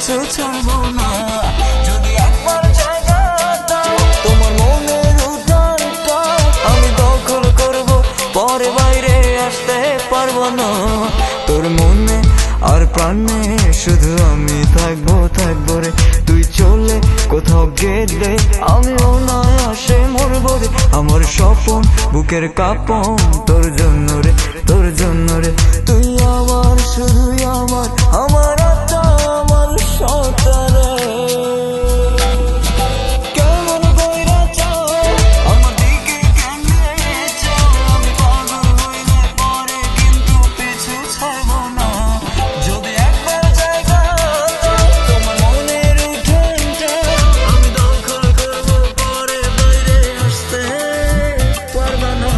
পিছু ছাড়বো না। যদি একবার জায়গা দাও তোমার মনের উঠানটা আমি দখল করব, পরে বাইরে আসতে পারবো না। তোর মনে আর প্রাণে শুধু আমি থাকবো থাকবো রে। তুই চলে কোথাও গেলে আমি অনায়াসে মরবো রে। আমার স্বপ্ন বুকের কাঁপন তোর জন্য রে, তোর জন্য রে। তুই আমার শুধুই আমার, আমার আত্মা আমার সত্তা রে। কেমন কইরা চাও আমার দিকে কেমনে চাও, আমি পাগল হইলে পরে কিন্তু পিছু ছাড়বো না। যদি একবার জায়গা দাও তোমার মনের উঠানটা আমি দখল করবো, পরে বাইরে আসতে পারবা না।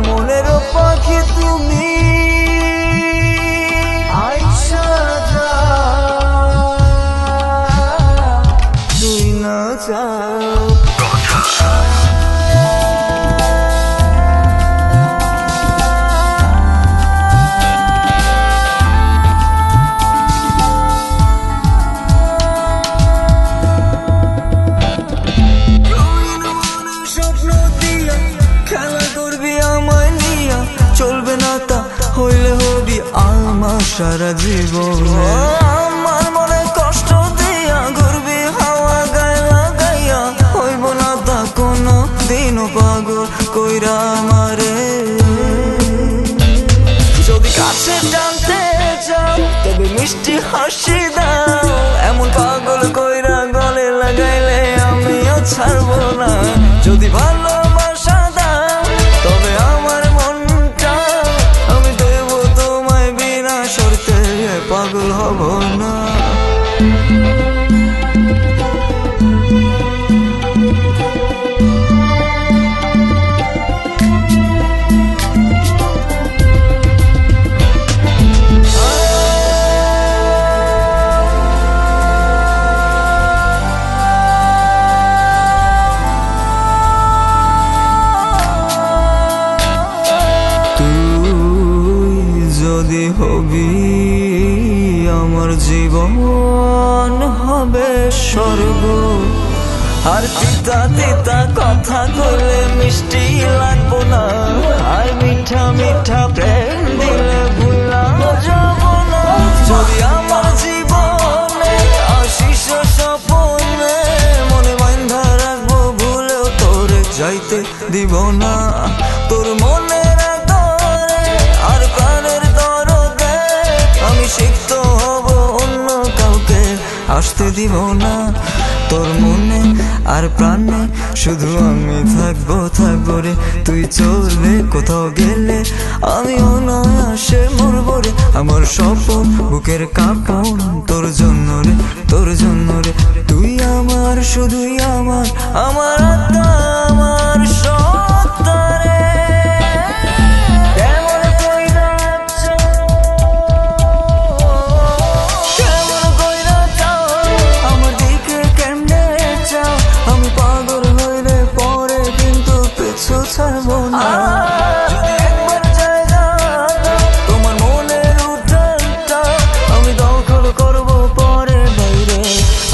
মনের পাখি তুমি আইসা যা, তুই না চাও স্বপ্ন দিয়া খেলা করবি আমায় নিয়া, চলবে না তা হইলে হবি আমার সারা জীবন। আমার মনে কষ্ট দিয়া ঘুরবি হাওয়া গায়ে লাগাইয়া, হইব না তা কোনো দিনও পাগল কইরা আমারে। যদি কাছে জানতে চাও তবে মিষ্টি হাসি দাও, এমন পাগল কইরা গলে লাগাইলে আমিও ছাড়বো না। যদি ভালোবাসা দাও তবে আমার মনটা আমি দেব তোমায়, বিনা শর্তে পাগল হব না। যদি হবি আমার জীবন হবে স্বর্গ, আর তিতা তিতা কথা কইলে মিষ্টি লাগবো না, আর মিঠা মিঠা প্রেম দিলে ভুলাম যাব না। যদি আমার জীবনে আসিস স্বপনে মনে বাঁধা রাখবো, ভুলেও তোরে যাইতে দিব না। তোর মনের আদরে আর প্রাণের দরদে আমি সিক্ত হব, অন্য কাউকে আসতে দিব না। তোর মনে আর প্রাণে শুধু আমি থাকবো থাকবো রে। তুই চলবে কোথাও গেলে আমি অনায়াসে মরবো রে। আমার স্বপ্ন বুকের কাঁপন তোর জন্য রে, তোর জন্য রে। তুই আমার শুধুই আমার, আমার আত্মা আমার সত্তা রে। কেমন কইরা চাও, কেমন কইরা চাও আমার দিকে কেমনে চাও, আমি পাগল হইলে পরে কিন্তু পিছু ছাড়বো না। যদি একবার জায়গা দাও তোমার মনের উঠানটা আমি দখল করবো, পরে বাইরে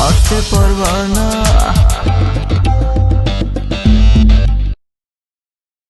আসতে পারবা না।